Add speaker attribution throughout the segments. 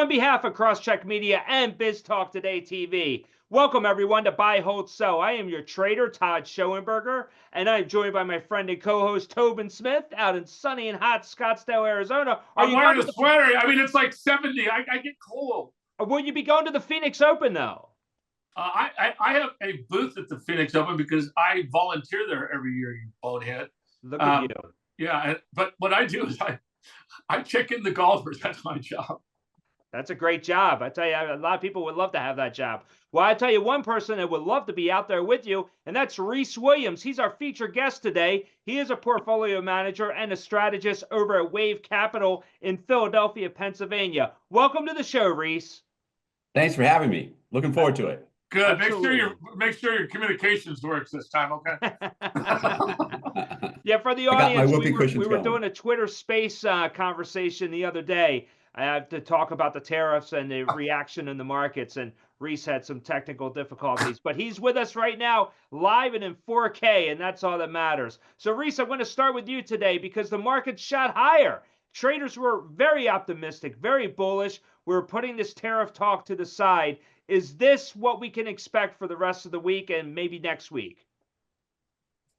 Speaker 1: On behalf of CrossCheck Media and Biz Talk Today TV, welcome everyone to Buy, Hold, Sell. I am your trader, Todd Schoenberger, and I'm joined by my friend and co-host Tobin Smith out in sunny and hot Scottsdale, Arizona.
Speaker 2: I'm wearing a sweater. I mean, it's like 70. I get cold.
Speaker 1: Will you be going to the Phoenix Open, though?
Speaker 2: I have a booth at the Phoenix Open because I volunteer there every year, you bonehead.
Speaker 1: Look at you.
Speaker 2: Yeah, but what I do is I check in the golfers. That's my job.
Speaker 1: That's a great job. I tell you, a lot of people would love to have that job. Well, I tell you, one person that would love to be out there with you, and that's Rhys Williams. He's our featured guest today. He is a portfolio manager and a strategist over at Wayve Capital in Philadelphia, Pennsylvania. Welcome to the show, Rhys.
Speaker 3: Thanks for having me. Looking forward to it.
Speaker 2: Good. Make sure your communications works this time, okay?
Speaker 1: Yeah, for the audience, we were doing a Twitter Space conversation the other day. I have to talk about the tariffs and the reaction in the markets, and Rhys had some technical difficulties, but he's with us right now, live and in 4K, and that's all that matters. So, Rhys, I'm going to start with you today because the market shot higher. Traders were very optimistic, very bullish. We're putting this tariff talk to the side. Is this what we can expect for the rest of the week and maybe next week?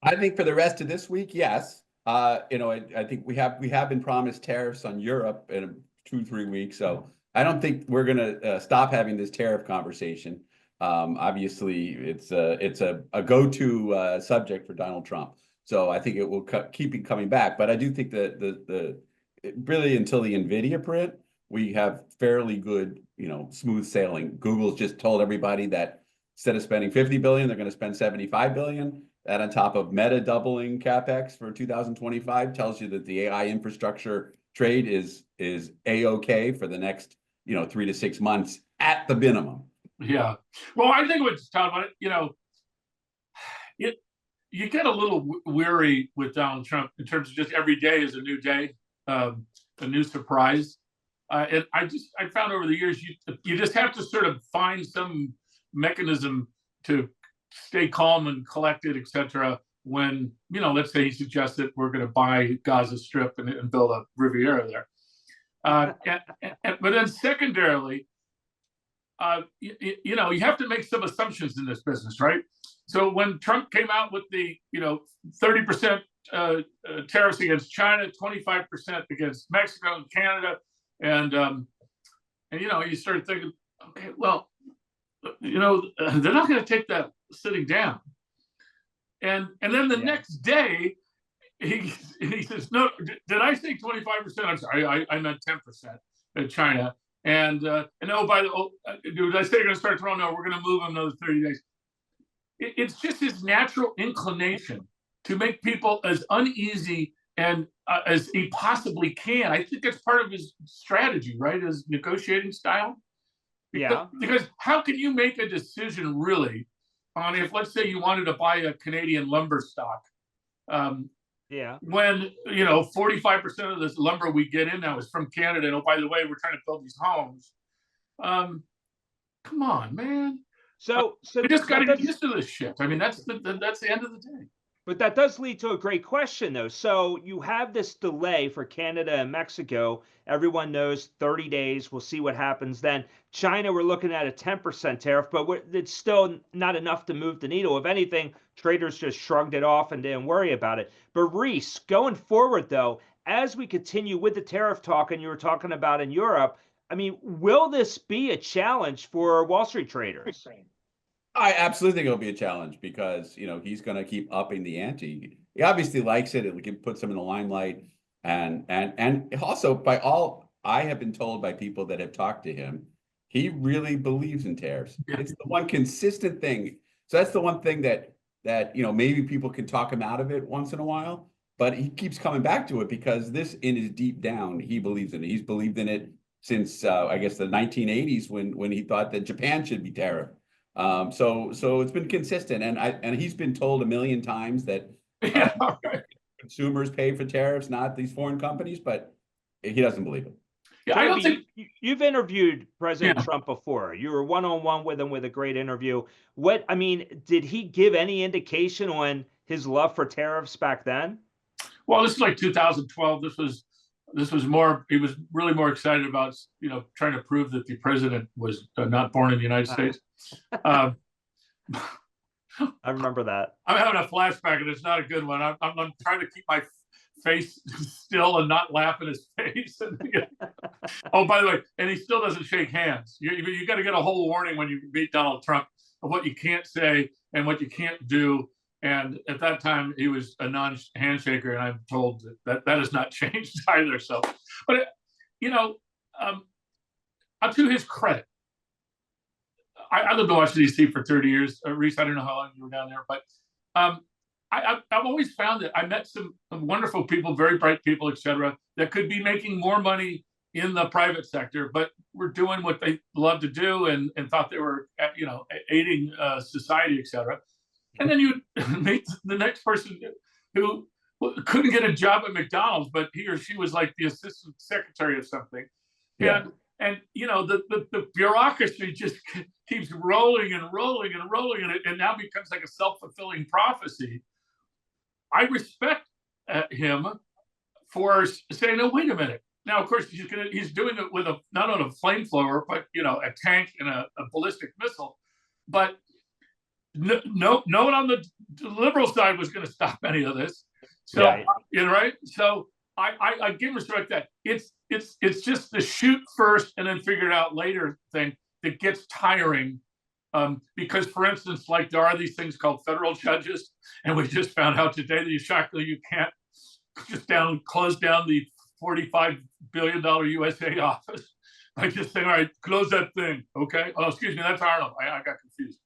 Speaker 3: I think for the rest of this week, yes. I think we have been promised tariffs on Europe in 2-3 weeks, so I don't think we're going to stop having this tariff conversation. Obviously, it's a go-to subject for Donald Trump, so I think it will keep coming back. But I do think that really until the NVIDIA print, we have fairly good, smooth sailing. Google's just told everybody that instead of spending $50 billion, they're going to spend $75 billion. That on top of Meta doubling CapEx for 2025 tells you that the AI infrastructure trade is A-OK for the next 3 to 6 months at the minimum.
Speaker 2: Yeah. Well, I think what's Todd about it, you get a little weary with Donald Trump in terms of just every day is a new day, a new surprise. And I found over the years you just have to sort of find some mechanism to stay calm and collected, et cetera, when, let's say he suggests that we're going to buy Gaza Strip and build a Riviera there. But then secondarily, you have to make some assumptions in this business, right? So when Trump came out with the, 30% tariffs against China, 25% against Mexico and Canada, and you started thinking, okay, well, they're not going to take that sitting down. And then the next day, he says, no, did I say 25%? I'm sorry, I meant 10% at China. And did I say you're going to start tomorrow? No, we're going to move them another 30 days. It's just his natural inclination to make people as uneasy and as he possibly can. I think that's part of his strategy, right? His negotiating style. Because how can you make a decision really on if, let's say, you wanted to buy a Canadian lumber stock, when 45% of this lumber we get in now is from Canada, and oh, by the way, we're trying to build these homes. Come on, man. So we just got to get used to this shit. I mean, that's the end of the day.
Speaker 1: But that does lead to a great question, though. So you have this delay for Canada and Mexico. Everyone knows 30 days. We'll see what happens then. China, we're looking at a 10% tariff, but it's still not enough to move the needle. If anything, traders just shrugged it off and didn't worry about it. But Rhys, going forward, though, as we continue with the tariff talk, and you were talking about in Europe, I mean, will this be a challenge for Wall Street traders?
Speaker 3: I absolutely think it'll be a challenge because, he's going to keep upping the ante. He obviously likes it. It puts him in the limelight. And also, by all I have been told by people that have talked to him, he really believes in tariffs. Yeah. It's the one consistent thing. So that's the one thing that maybe people can talk him out of it once in a while, but he keeps coming back to it because this, in his deep down, he believes in it. He's believed in it since, I guess, the 1980s when he thought that Japan should be tariffed. So it's been consistent, and he's been told a million times that consumers pay for tariffs, not these foreign companies, but he doesn't believe it.
Speaker 1: Yeah, I don't think you've interviewed President Trump before. You were one-on-one with him with a great interview. Did he give any indication on his love for tariffs back then?
Speaker 2: Well, this is like 2012. This was This was more, he was really more excited about, trying to prove that the president was not born in the United States.
Speaker 1: I remember that.
Speaker 2: I'm having a flashback, and it's not a good one. I'm trying to keep my face still and not laugh in his face. Oh, by the way, and he still doesn't shake hands. You got to get a whole warning when you meet Donald Trump of what you can't say and what you can't do. And at that time, he was a non-handshaker, and I'm told that has not changed either. So, but to his credit, I lived in Washington, D.C. for 30 years. Rhys, I don't know how long you were down there, but I've always found that I met some wonderful people, very bright people, et cetera, that could be making more money in the private sector, but were doing what they love to do and thought they were, aiding society, et cetera. And then you meet the next person who couldn't get a job at McDonald's, but he or she was like the assistant secretary of something. Yeah. And the bureaucracy just keeps rolling and rolling and rolling, and it now becomes like a self-fulfilling prophecy. I respect him for saying, "No, wait a minute." Now, of course, he's doing it with not on a flamethrower, but a tank and a ballistic missile. But no one on the liberal side was going to stop any of this. So, right? So I give respect that it's just the shoot first and then figure it out later thing that gets tiring. Because, for instance, like there are these things called federal judges, and we just found out today that you can't just close down the $45 billion USA office by just saying, "All right, close that thing." Okay. Oh, excuse me, that's Arnold. I got confused.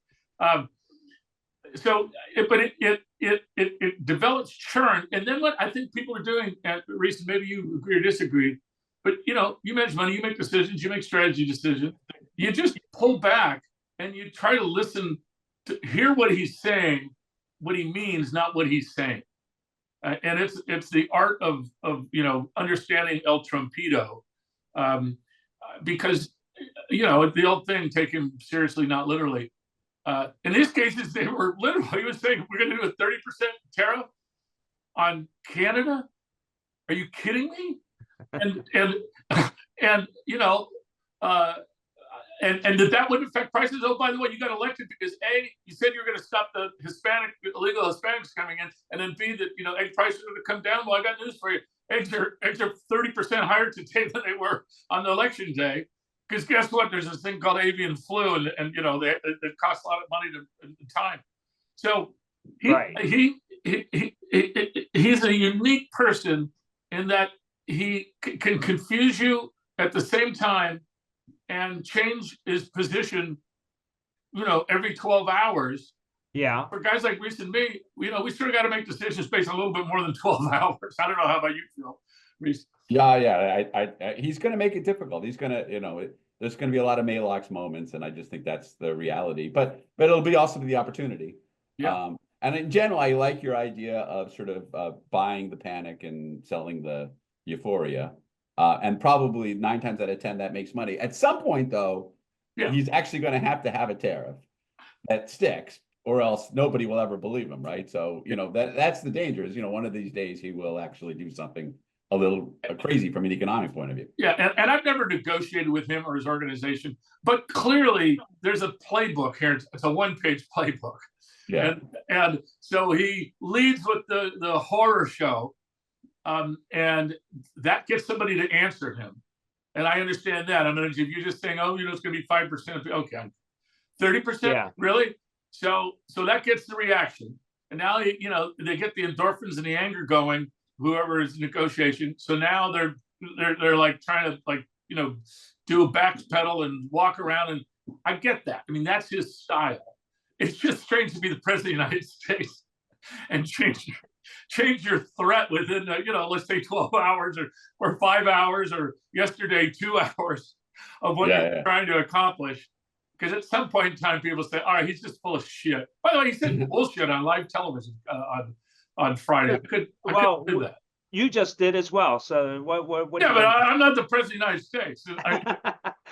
Speaker 2: It develops churn, and then what I think people are doing, Rhys, maybe you agree or disagree, but you manage money, you make decisions, you make strategy decisions. You just pull back and you try to listen to hear what he's saying, what he means, not what he's saying. And it's the art of understanding El Trumpito, because the old thing, take him seriously, not literally. In these cases, they were literally. He was saying, "We're going to do a 30% tariff on Canada. Are you kidding me?" And that would affect prices. Oh, by the way, you got elected because A, you said you were going to stop the illegal Hispanics coming in, and then B, that egg prices are going to come down. Well, I got news for you. Eggs are 30% higher today than they were on the election day. Because guess what? There's this thing called avian flu, and it costs a lot of money and time. So he's a unique person in that he can confuse you at the same time and change his position, every 12 hours. Yeah. For guys like Rhys and me, we sort of got to make decisions based on a little bit more than 12 hours. I don't know how about you feel, Rhys.
Speaker 3: Yeah. He's going to make it difficult. He's going to, there's going to be a lot of Maalox moments, and I just think that's the reality. But it'll be also the opportunity. Yeah. And in general, I like your idea of sort of buying the panic and selling the euphoria. And probably 9 times out of 10, that makes money. At some point, though, he's actually going to have a tariff that sticks, or else nobody will ever believe him, right? So, that's the danger is, one of these days he will actually do something a little crazy from an economic point of view.
Speaker 2: Yeah, and I've never negotiated with him or his organization, but clearly there's a playbook here. It's a one-page playbook. Yeah. And so he leads with the horror show, and that gets somebody to answer him. And I understand that. I mean, if you're just saying, "Oh, it's going to be 5%," okay, 30%, really? So that gets the reaction, and now they get the endorphins and the anger going. Whoever is in negotiation. So now they're like trying to do a back pedal and walk around, and I get that. I mean, that's his style. It's just strange to be the president of the United States and change your threat within let's say 12 hours or 5 hours, or yesterday 2 hours of what you're trying to accomplish. Because at some point in time, people say, "All right, he's just full of shit." By the way, he said bullshit on live television on Friday. I couldn't do that.
Speaker 1: You just did as well. So what
Speaker 2: but I'm not the president of the United States.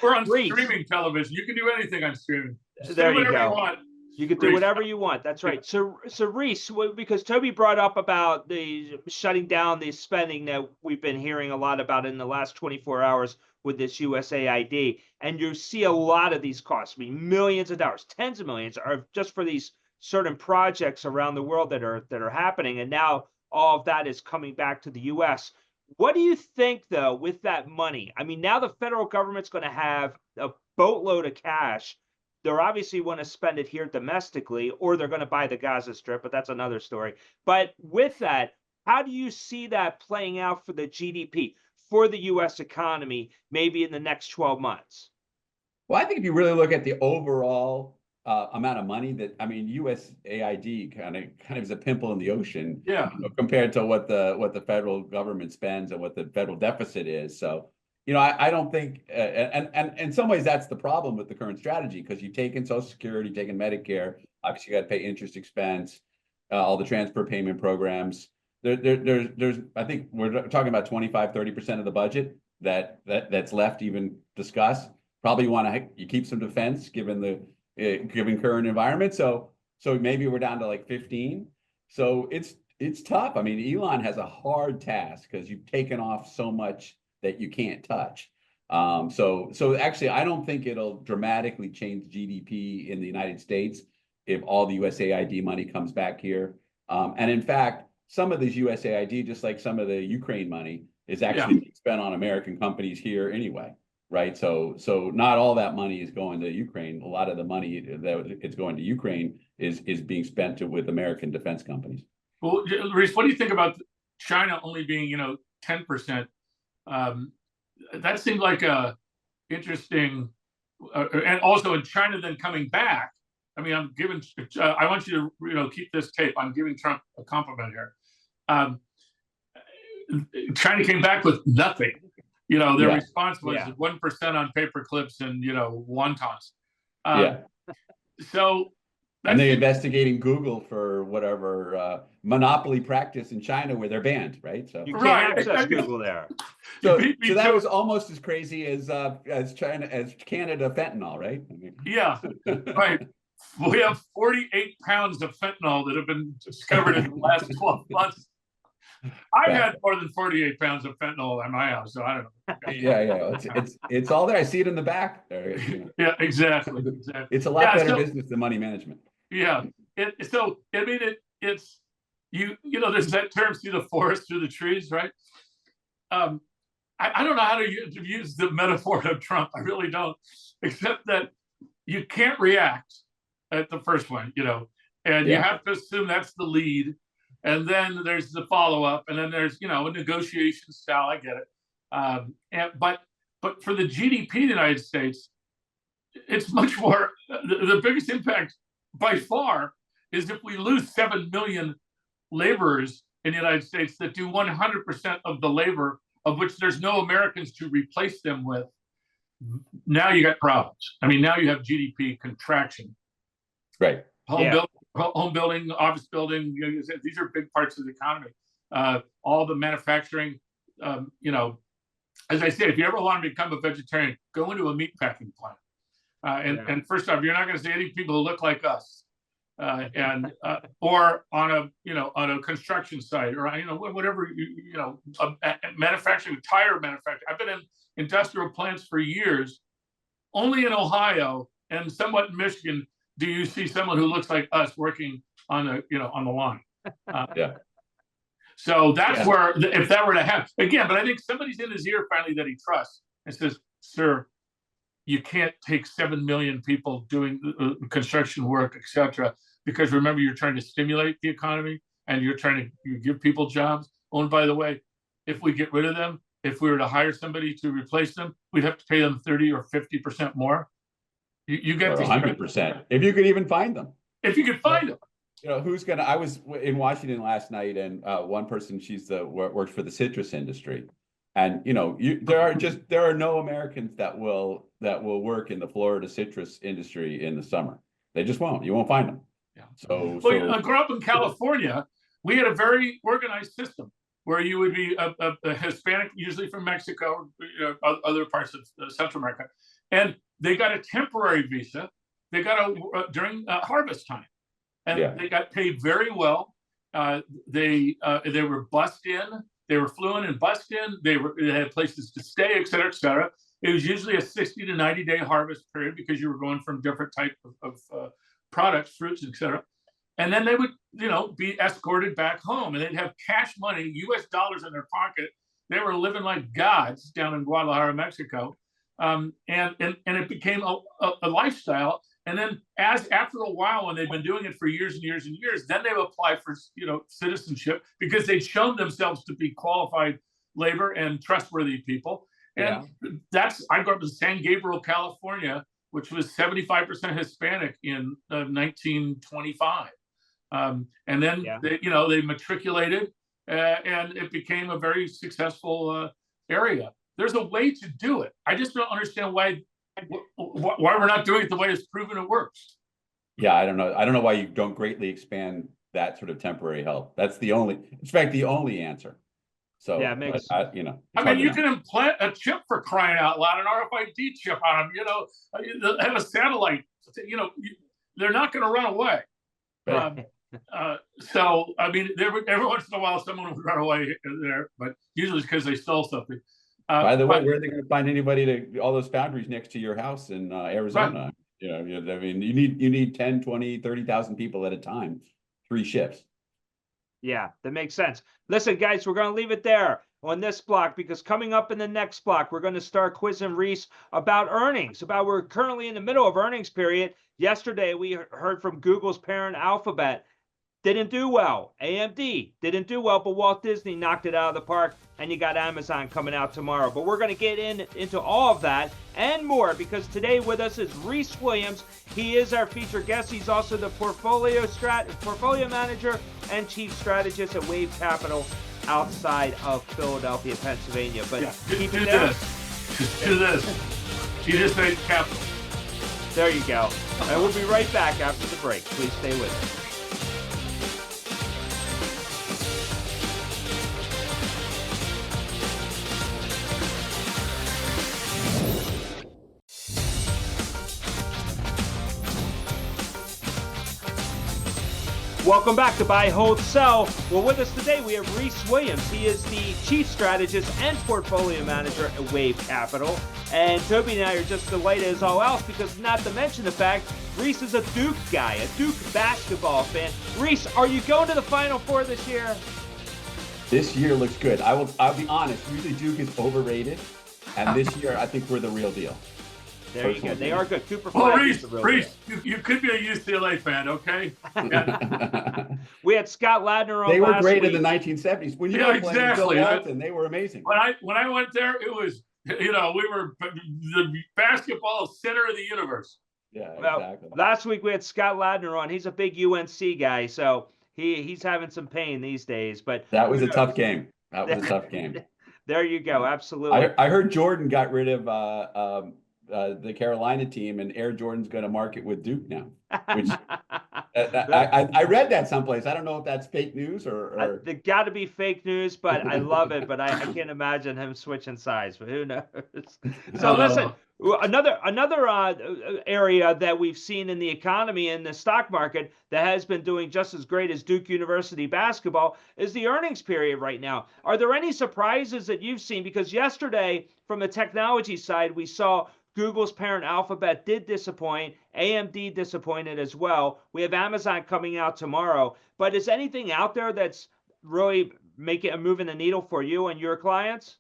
Speaker 2: We're on streaming television. You can do anything on streaming.
Speaker 1: There you go.
Speaker 2: Want.
Speaker 1: You can do whatever you want. That's right. So Rhys, because Toby brought up about the shutting down the spending that we've been hearing a lot about in the last 24 hours with this USAID, and you see a lot of these costs, I mean, millions of dollars, tens of millions, are just for these certain projects around the world that are happening, and now all of that is coming back to the U.S. What do you think, though, with that money? I mean, now the federal government's going to have a boatload of cash. They're obviously want to spend it here domestically, or they're going to buy the Gaza Strip, but that's another story. But with that, how do you see that playing out for the GDP, for the U.S. economy, maybe in the next 12 months?
Speaker 3: Well, I think if you really look at the overall amount of money that, I mean, USAID kind of is a pimple in the ocean, compared to what the federal government spends and what the federal deficit is. So, I don't think, and in some ways that's the problem with the current strategy, because you've taken Social Security, taken Medicare, obviously you got to pay interest expense, all the transfer payment programs. There's I think we're talking about 25-30% of the budget that's left even discuss. Probably you keep some defense given current environment. So maybe we're down to like 15. So it's tough. I mean, Elon has a hard task because you've taken off so much that you can't touch. So actually, I don't think it'll dramatically change GDP in the United States if all the USAID money comes back here. And in fact, some of this USAID, just like some of the Ukraine money, is actually being spent on American companies here anyway, right? So not all that money is going to Ukraine. A lot of the money that it's going to Ukraine is being spent with American defense companies.
Speaker 2: Well, Rhys, what do you think about China only being 10%? That seemed like a interesting, and also in China then coming back. I mean, I want you to keep this tape. I'm giving Trump a compliment here. China came back with nothing. Their response was 1% on paper clips and wontons. So.
Speaker 3: And they're investigating Google for whatever monopoly practice in China where they're banned, right? So
Speaker 1: you can't access Google there.
Speaker 3: So that was almost as crazy as Canada fentanyl, right?
Speaker 2: Yeah, right. We have 48 pounds of fentanyl that have been discovered in the last 12 months. I've had more than 48 pounds of fentanyl in my house, so I don't know.
Speaker 3: Yeah. It's all there. I see it in the back there.
Speaker 2: Yeah, exactly.
Speaker 3: It's a lot better business than money management.
Speaker 2: Yeah. It's there's that term, see the forest through the trees, right? I don't know how to use the metaphor of Trump. I really don't, except that you can't react at the first one, and you have to assume that's the lead. And then there's the follow-up, and then there's, a negotiation style. I get it. But for the GDP of the United States, it's much more, the biggest impact by far is if we lose 7 million laborers in the United States that do 100% of the labor, of which there's no Americans to replace them with. Now you got problems. I mean, now you have GDP contraction.
Speaker 3: Right.
Speaker 2: Home building, office building, these are big parts of the economy. All the manufacturing, as I say, if you ever want to become a vegetarian, go into a meat packing plant. And first off, you're not going to see any people who look like us, or on a construction site, or whatever, manufacturing, tire manufacturing. I've been in industrial plants for years. Only in Ohio and somewhat in Michigan do you see someone who looks like us working on the line. So that's where, if that were to happen again, but I think somebody's in his ear finally that he trusts and says, "Sir, you can't take 7 million people doing construction work, etc. Because remember, you're trying to stimulate the economy and you're trying to give people jobs. Oh, and by the way, if we get rid of them, if we were to hire somebody to replace them, we'd have to pay them 30 or 50% more. You get
Speaker 3: 100%. If you could even find them.
Speaker 2: If you could find them.
Speaker 3: Who's gonna? I was in Washington last night, and one person, she's works for the citrus industry, and there are no Americans that will work in the Florida citrus industry in the summer. They just won't. You won't find them.
Speaker 2: Yeah.
Speaker 3: So
Speaker 2: I grew up in California. We had a very organized system where you would be a Hispanic, usually from Mexico, other parts of Central America, and they got a temporary visa they got during harvest time, and they got paid very well. They were bussed in. They were fluent and bussed in. They had places to stay, et cetera, et cetera. It was usually a 60 to 90-day harvest period because you were going from different types of products, fruits, et cetera. And then they would, be escorted back home, and they'd have cash money, U.S. dollars in their pocket. They were living like gods down in Guadalajara, Mexico, and it became a lifestyle. And then, after a while, when they've been doing it for years and years and years, then they would apply for citizenship because they'd shown themselves to be qualified labor and trustworthy people. And I grew up in San Gabriel, California, which was 75% Hispanic in 1925. And then they matriculated, and it became a very successful area. There's a way to do it. I just don't understand why we're not doing it the way it's proven it works.
Speaker 3: Yeah, I don't know why you don't greatly expand that sort of temporary help. That's the only answer. So
Speaker 1: yeah, it makes
Speaker 2: I mean, you can implant a chip, for crying out loud, an RFID chip on them. Have a satellite. They're not going to run away. So I mean, every once in a while, someone would run away there, but usually because they stole something.
Speaker 3: By the way, where are they going to find anybody to all those foundries next to your house in Arizona? Right. I mean, you need 10, 20, 30,000 people at a time, 3 shifts.
Speaker 1: Yeah, that makes sense. Listen, guys, we're going to leave it there on this block, because coming up in the next block, we're going to start quizzing Rhys about earnings. We're currently in the middle of earnings period. Yesterday, we heard from Google's parent Alphabet. Didn't do well. AMD didn't do well, but Walt Disney knocked it out of the park, and you got Amazon coming out tomorrow. But we're going to get into all of that and more, because today with us is Rhys Williams. He is our featured guest. He's also the portfolio manager and chief strategist at Wayve Capital outside of Philadelphia, Pennsylvania. But keep it there.
Speaker 2: Just do this. You just made capital.
Speaker 1: There you go. And we'll be right back after the break. Please stay with us. Welcome back to Buy, Hold, Sell. Well, with us today, we have Rhys Williams. He is the Chief Strategist and Portfolio Manager at Wayve Capital. And Toby and I are just delighted as all else, because not to mention the fact, Rhys is a Duke guy, a Duke basketball fan. Rhys, are you going to the Final Four this year?
Speaker 3: This year looks good. I'll be honest, usually Duke is overrated. And this year, I think we're the real deal.
Speaker 1: There you go. They are good. Cooper Flag is the real deal.
Speaker 2: You could be a UCLA fan, okay? Yeah.
Speaker 1: We had Scott Ladner on.
Speaker 3: They were great
Speaker 1: week.
Speaker 3: in the 1970s. When you were playing Bill Walton, they were amazing.
Speaker 2: When I went there, it was, we were the basketball center of the universe.
Speaker 3: Yeah, exactly.
Speaker 1: Last week we had Scott Ladner on. He's a big UNC guy, so he's having some pain these days. But
Speaker 3: that was a tough game. That was a tough game.
Speaker 1: There you go. Absolutely.
Speaker 3: I heard Jordan got rid of the Carolina team, and Air Jordan's going to market with Duke now. Which I read that someplace. I don't know if that's fake news or
Speaker 1: it got to be fake news, but I love it. But I can't imagine him switching sides. But who knows? So listen, another area that we've seen in the economy and the stock market that has been doing just as great as Duke University basketball is the earnings period right now. Are there any surprises that you've seen? Because yesterday, from the technology side, we saw Google's parent Alphabet did disappoint. AMD disappointed as well. We have Amazon coming out tomorrow. But is anything out there that's really moving the needle for you and your clients?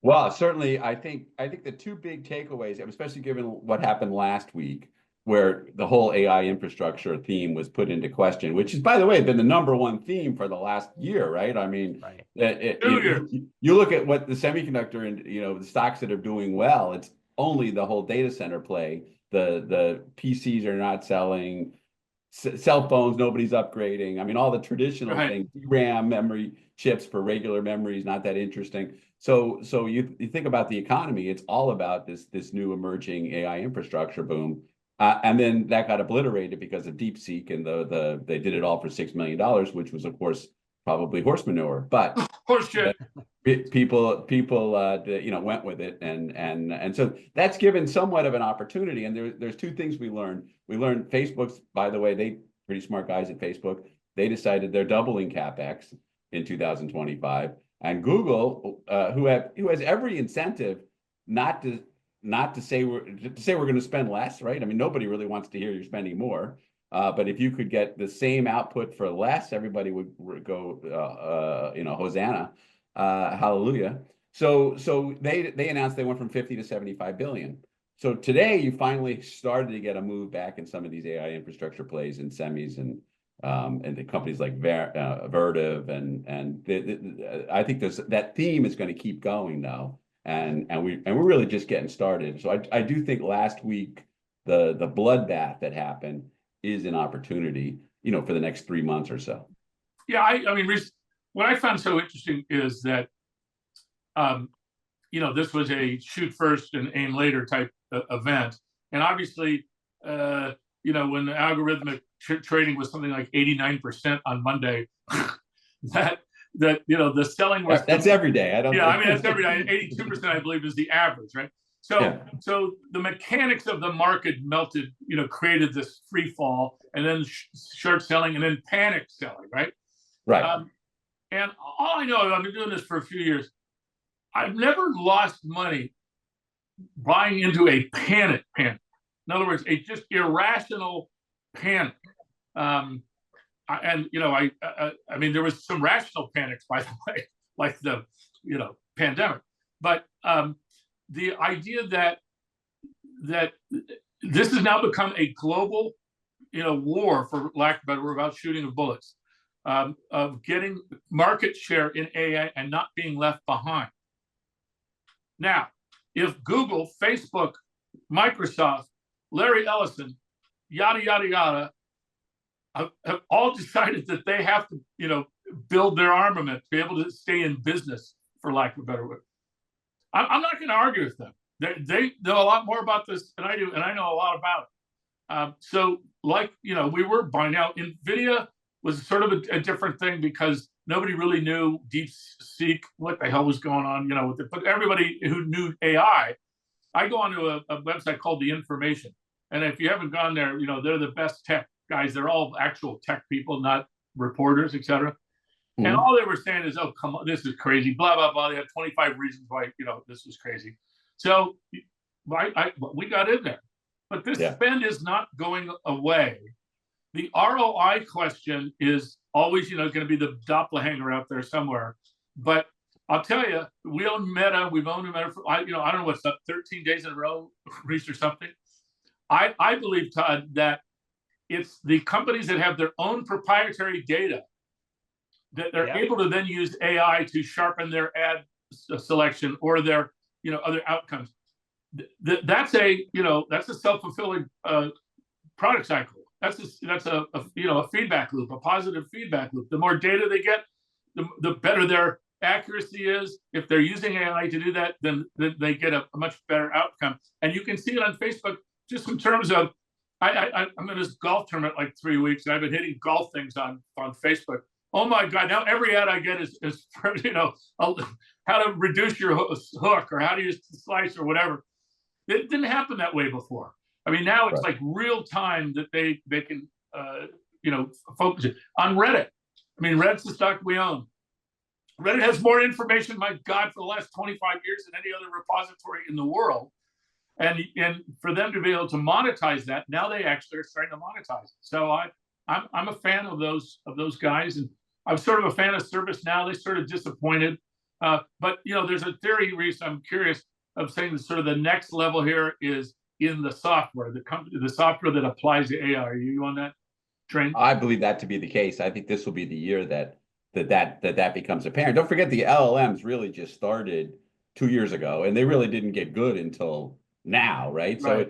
Speaker 3: Well, certainly, I think the two big takeaways, especially given what happened last week, where the whole AI infrastructure theme was put into question, which has, by the way, been the #1 theme for the last year, right? I mean, you look at what the semiconductor and the stocks that are doing well, it's only the whole data center play. The PCs are not selling, cell phones, nobody's upgrading. I mean, all the traditional things, DRAM memory chips for regular memories, not that interesting. So you think about the economy, it's all about this new emerging AI infrastructure boom. And then that got obliterated because of DeepSeek, and they did it all for $6 million, which was, of course, probably horse manure, but
Speaker 2: Horse shit.
Speaker 3: people you know, went with it, and so that's given somewhat of an opportunity. And there's two things we learned. We learned Facebook's, by the way, they pretty smart guys at Facebook. They decided they're doubling CapEx in 2025, and Google, who has every incentive not to say we're going to spend less, right? I mean, nobody really wants to hear you're spending more. But if you could get the same output for less, everybody would go, you know, Hosanna, hallelujah. So they announced they went from 50 to 75 billion. So today you finally started to get a move back in some of these AI infrastructure plays in semis and the companies like Vertiv and I think that theme is going to keep going now, and we're really just getting started. So I do think last week the bloodbath that happened is an opportunity, you know, for the next 3 months or so.
Speaker 2: Yeah, I mean, Rhys, what I found so interesting is that, you know, this was a shoot first and aim later type event, and obviously, you know, when the algorithmic trading was something like 89% on Monday, that you know the selling was
Speaker 3: that's every day.
Speaker 2: I mean that's every day. 82% I believe is the average, right? So so the mechanics of the market melted, you know, created this free fall, and then short selling, and then panic selling, right?
Speaker 3: Right.
Speaker 2: And all I know, I've been doing this for a few years, I've never lost money buying into a panic. In other words, a just irrational panic. And you know, I mean, there was some rational panics, by the way, like the, you know, pandemic. But the idea that this has now become a global, you know, war, for lack of a better word, about shooting of bullets, of getting market share in AI and not being left behind. Now, if Google, Facebook, Microsoft, Larry Ellison, yada, yada, yada, have all decided that they have to, you know, build their armament to be able to stay in business, for lack of a better word, I'm not going to argue with them. They know a lot more about this than I do, and I know a lot about it. So, like, you know, we were by now, NVIDIA was sort of a different thing because nobody really knew DeepSeek, what the hell was going on, you know, with it. But everybody who knew AI, I go onto a website called The Information. And if you haven't gone there, you know, they're the best tech guys. They're all actual tech people, not reporters, etc. Mm-hmm. And all they were saying is, oh, come on, this is crazy, blah, blah, blah. They had 25 reasons why, you know, this was crazy. So we got in there. But this spend is not going away. The ROI question is always, you know, going to be the doppelganger out there somewhere. But I'll tell you, we own Meta. We've owned Meta for, you know, I don't know what's up, 13 days in a row, Rhys, or something. I believe, Todd, that it's the companies that have their own proprietary data that they're able to then use AI to sharpen their ad selection or their, you know, other outcomes. That's a, you know, that's a self-fulfilling product cycle. That's a you know, a feedback loop, a positive feedback loop. The more data they get, the better their accuracy is. If they're using AI to do that, then they get a much better outcome. And you can see it on Facebook, just in terms of, I'm in this golf tournament like 3 weeks, and I've been hitting golf things on Facebook. Oh my God! Now every ad I get is you know, how to reduce your hook, or how to use the slice, or whatever. It didn't happen that way before. I mean, now it's like real time that they can you know, focus it on Reddit. I mean, Reddit's the stock we own. Reddit has more information, my God, for the last 25 years than any other repository in the world. And for them to be able to monetize that, now they actually are starting to monetize it. So I'm a fan of those guys, and I'm sort of a fan of ServiceNow. They sort of disappointed, but you know, there's a theory, Rhys, I'm curious, of saying that sort of the next level here is in the software, the software that applies to AI. Are you on that train?
Speaker 3: I believe that to be the case. I think this will be the year that becomes apparent. Don't forget, the LLMs really just started 2 years ago, and they really didn't get good until now, right? So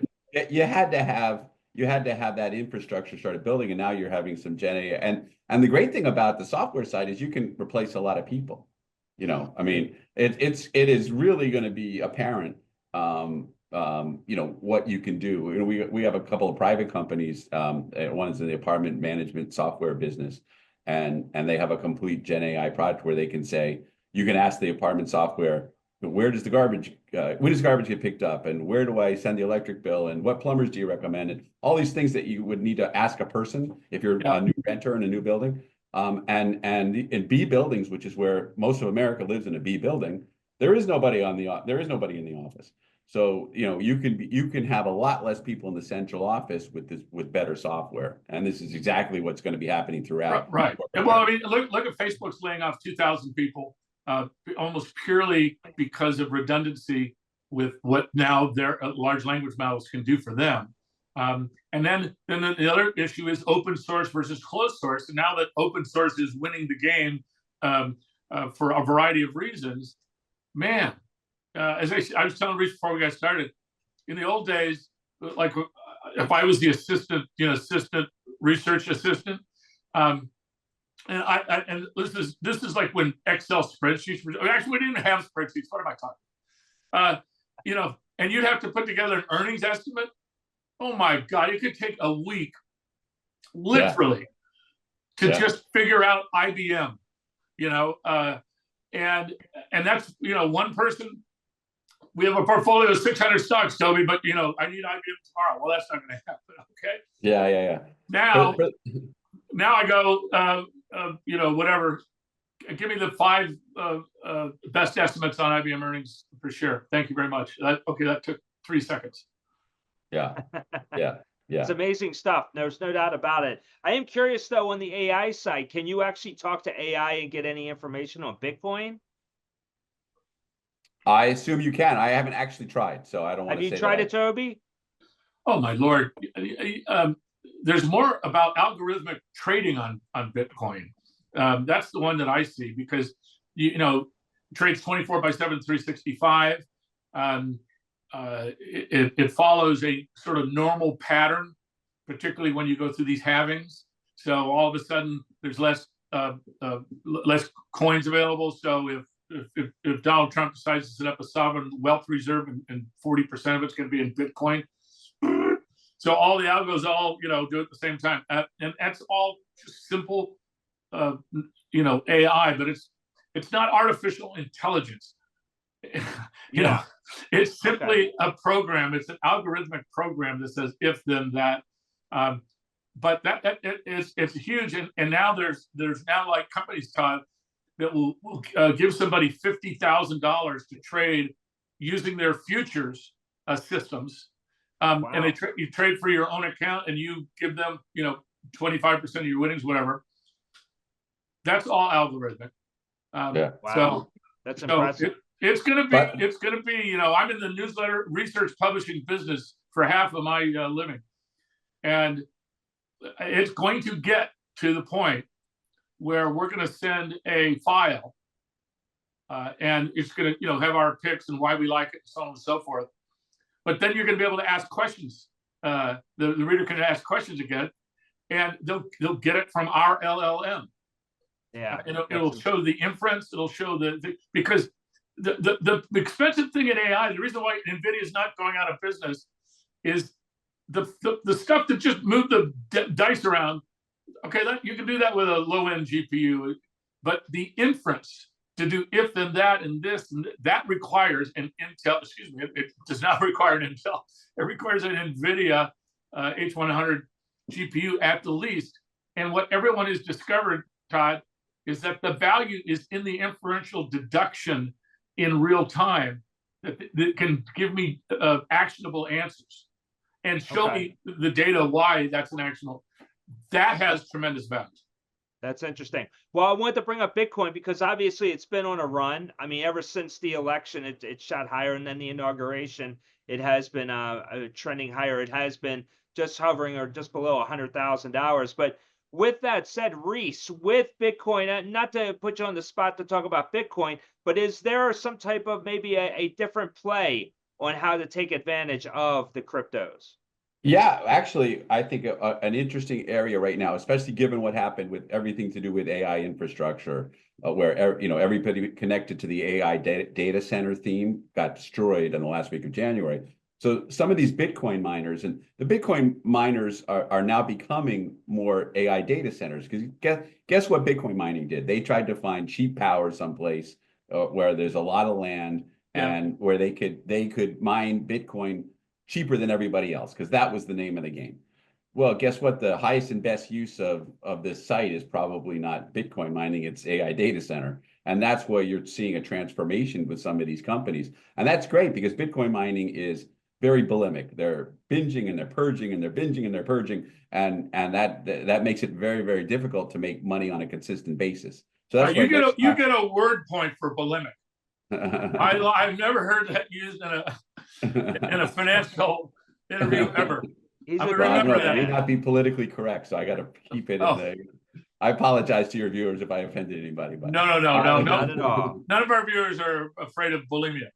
Speaker 3: you had to have that infrastructure started building, and now you're having some Gen AI. And the great thing about the software side is you can replace a lot of people. You know, I mean, it is really going to be apparent, you know, what you can do. You know, we have a couple of private companies. One is in the apartment management software business, and they have a complete Gen AI product where they can say, you can ask the apartment software, when does garbage get picked up, and where do I send the electric bill, and what plumbers do you recommend, and all these things that you would need to ask a person if you're a new renter in a new building. And in B buildings, which is where most of America lives, in a B building, there is nobody in the office. So you can have a lot less people in the central office with better software, and this is exactly what's going to be happening throughout.
Speaker 2: Right. Well, I mean, look at Facebook's laying off 2,000 people, almost purely because of redundancy with what now their large language models can do for them. And then the other issue is open source versus closed source. And now that open source is winning the game for a variety of reasons, man, as I was telling Rhys before we got started, in the old days, like if I was the assistant research assistant, and this is like when Excel spreadsheets were, actually we didn't have spreadsheets. What am I talking? And you'd have to put together an earnings estimate. Oh my God, it could take a week, literally, to just figure out IBM. And that's one person. We have a portfolio of 600 stocks, Toby, but I need IBM tomorrow. Well, that's not going to happen. Okay. Yeah. Now I go, whatever. Give me the 5 best estimates on IBM earnings per share. Thank you very much. That took 3 seconds.
Speaker 3: Yeah.
Speaker 1: It's amazing stuff. There's no doubt about it. I am curious though, on the AI side, can you actually talk to AI and get any information on Bitcoin?
Speaker 3: I assume you can. I haven't actually tried, so I don't want to say.
Speaker 1: Have you tried it, Toby?
Speaker 2: Oh my Lord. There's more about algorithmic trading on Bitcoin. That's the one that I see, because trades 24/7, 365. It follows a sort of normal pattern, particularly when you go through these halvings. So all of a sudden there's less coins available. So if Donald Trump decides to set up a sovereign wealth reserve and 40% of it's going to be in Bitcoin, so all the algos all do it at the same time, and that's all just simple AI, but it's not artificial intelligence. It's simply a program. It's an algorithmic program that says if then that. But it's huge, and now there's now like companies, Todd, that will give somebody $50,000 to trade using their futures systems, and you trade for your own account, and you give them 25% of your winnings, whatever. That's all algorithmic. So that's impressive. It's gonna be. I'm in the newsletter research publishing business for half of my living, and it's going to get to the point where we're going to send a file, and it's going to have our picks and why we like it, and so on and so forth. But then you're going to be able to ask questions. The reader can ask questions again, and they'll get it from our LLM.
Speaker 1: Yeah,
Speaker 2: it'll show the inference. It'll show because the expensive thing in AI, the reason why NVIDIA is not going out of business, is the stuff that just moved the dice around. Okay, you can do that with a low-end GPU, but the inference to do if then that and this and that requires an Intel. Excuse me, it does not require an Intel. It requires an NVIDIA H100 GPU at the least. And what everyone has discovered, Todd, is that the value is in the inferential deduction in real time that can give me actionable answers and show me the data why that's an actionable. That has tremendous value.
Speaker 1: That's interesting. Well, I wanted to bring up Bitcoin because obviously it's been on a run. I mean, ever since the election, it shot higher, and then the inauguration, it has been trending higher. It has been just hovering or just below $100,000. But with that said, Rhys, with Bitcoin, not to put you on the spot to talk about Bitcoin, but is there some type of maybe a different play on how to take advantage of the cryptos?
Speaker 3: Yeah, actually, I think an interesting area right now, especially given what happened with everything to do with AI infrastructure, where everybody connected to the AI data center theme got destroyed in the last week of January. So some of these Bitcoin miners, and the Bitcoin miners are now becoming more AI data centers, because guess what Bitcoin mining did? They tried to find cheap power someplace where there's a lot of land, and where they could mine Bitcoin cheaper than everybody else, because that was the name of the game. Well, guess what? The highest and best use of this site is probably not Bitcoin mining, it's AI data center. And that's where you're seeing a transformation with some of these companies. And that's great, because Bitcoin mining is very bulimic. They're binging and they're purging, and they're binging and they're purging. And that makes it very, very difficult to make money on a consistent basis. So that's
Speaker 2: you get a word point for bulimic. I've never heard that used in a financial interview ever. I would remember that.
Speaker 3: It may not be politically correct, so I got to keep it in the. I apologize to your viewers if I offended anybody. But
Speaker 2: no,
Speaker 1: not at all.
Speaker 2: None of our viewers are afraid of bulimia.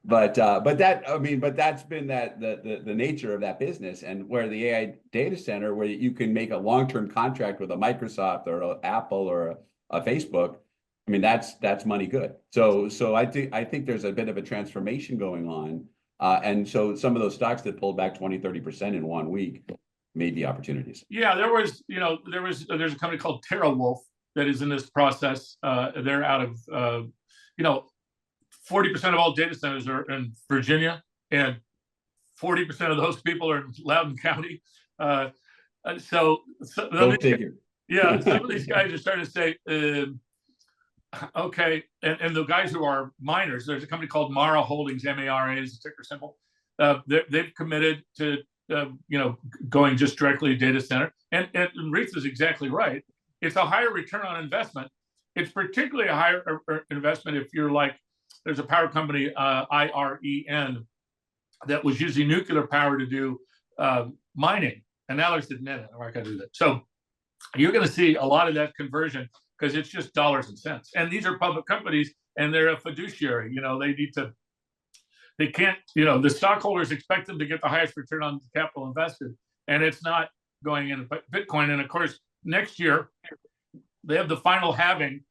Speaker 3: But that's been the nature of that business, and where the AI data center, where you can make a long-term contract with a Microsoft or an Apple or a Facebook. I mean, that's money good. So I think there's a bit of a transformation going on. And so some of those stocks that pulled back 20-30% in 1 week may be opportunities.
Speaker 2: Yeah, there's a company called TerraWolf that is in this process. They're out of 40% of all data centers are in Virginia, and 40% of those people are in Loudoun County. So
Speaker 3: Go figure.
Speaker 2: Yeah, some of these guys are starting to say, okay, and the guys who are miners, there's a company called Mara Holdings, MARA is the ticker symbol. They've committed to going just directly to data center. And Rhys is exactly right. It's a higher return on investment. It's particularly a higher investment if you're like, there's a power company, IREN, that was using nuclear power to do mining. And now they're saying, no, we're not going to do that. So you're going to see a lot of that conversion, because it's just dollars and cents. And these are public companies, and they're a fiduciary. They can't, the stockholders expect them to get the highest return on capital invested, and it's not going into Bitcoin. And of course, next year, they have the final halving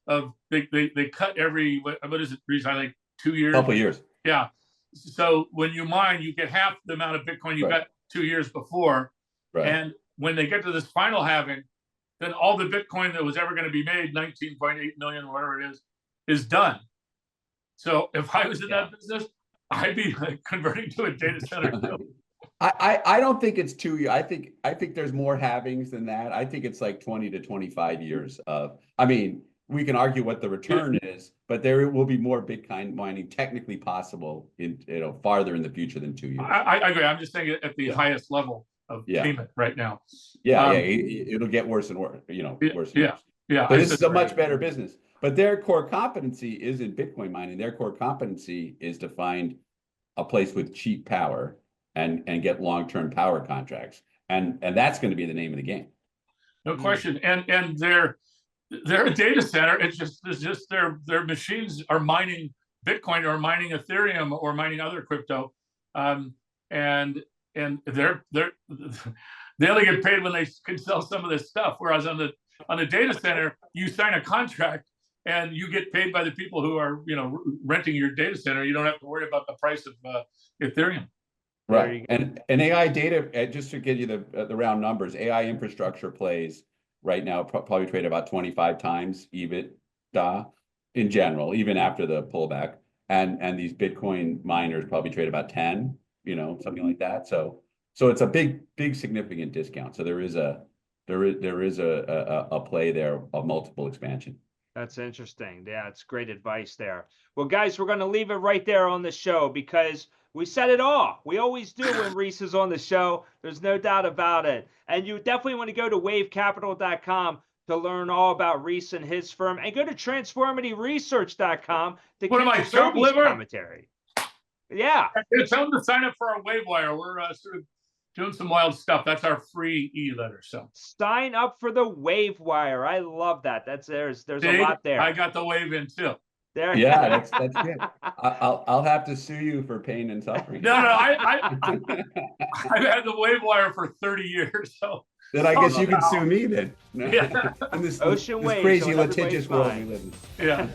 Speaker 2: of, they cut every, what is it, Rhys, I think 2 years?
Speaker 3: Couple years.
Speaker 2: Yeah. So when you mine, you get half the amount of Bitcoin you got 2 years before.
Speaker 3: Right.
Speaker 2: And when they get to this final halving, then all the Bitcoin that was ever going to be made, 19.8 million, whatever it is done. So if I was in that business, I'd be converting to a data center.
Speaker 3: I don't think it's 2 years. I think there's more halvings than that. I think it's like 20 to 25 years of. I mean, we can argue what the return is, but there will be more Bitcoin mining technically possible in farther in the future than 2 years.
Speaker 2: I agree. I'm just saying at the highest level of payment right now.
Speaker 3: It'll get worse and worse. Worse. And worse.
Speaker 2: Yeah.
Speaker 3: But this is a much better business. But their core competency isn't Bitcoin mining. Their core competency is to find a place with cheap power and get long-term power contracts, and that's going to be the name of the game.
Speaker 2: No question. And they're a data center. It's just their machines are mining Bitcoin or mining Ethereum or mining other crypto, and they only get paid when they can sell some of this stuff. Whereas on the data center, you sign a contract and you get paid by the people who are renting your data center. You don't have to worry about the price of Ethereum.
Speaker 3: Right. And AI data, just to give you the round numbers, AI infrastructure plays right now probably trade about 25 times EBITDA in general, even after the pullback. And these Bitcoin miners probably trade about 10, something like that. So it's a big significant discount. So there is a play there of multiple expansion.
Speaker 1: That's interesting. Yeah, it's great advice there. Well, guys, we're going to leave it right there on the show, because we said it all. We always do when Rhys is on the show. There's no doubt about it. And you definitely want to go to wavecapital.com to learn all about Rhys and his firm, and go to transformityresearch.com to
Speaker 2: get
Speaker 1: my
Speaker 2: chopped liver
Speaker 1: commentary. Yeah.
Speaker 2: Tell them to sign up for our WaveWire. We're sort of doing some wild stuff. That's our free e-letter. So
Speaker 1: sign up for the WaveWire. I love that. There's a lot there.
Speaker 2: I got the wave in too.
Speaker 1: There.
Speaker 3: Yeah, that's good. I'll have to sue you for pain and suffering.
Speaker 2: No, I've had the WaveWire for 30 years. So
Speaker 3: Then I guess you can sue me then.
Speaker 2: Yeah.
Speaker 3: In this
Speaker 1: Ocean waves,
Speaker 3: crazy
Speaker 1: so
Speaker 3: litigious
Speaker 1: everybody's
Speaker 3: world
Speaker 1: fine.
Speaker 3: we live in.
Speaker 2: Yeah.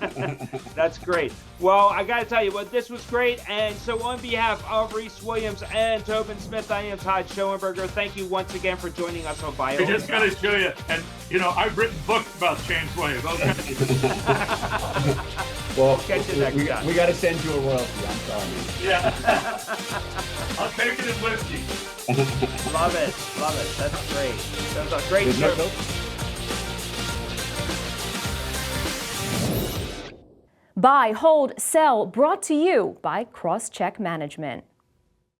Speaker 1: That's great. Well, I got to tell you, this was great. And so on behalf of Rhys Williams and Tobin Smith, I am Todd Schoenberger. Thank you once again for joining us on Bio.
Speaker 2: I just got to show you, and I've written books about James Wayve. Okay.
Speaker 3: Well,
Speaker 1: catch you next time.
Speaker 3: We got to send you a royalty. I'm sorry.
Speaker 2: Yeah. I'll take it in whiskey.
Speaker 1: Love it. That's great. That was a great show.
Speaker 4: Buy, hold, sell, brought to you by CrossCheck Management.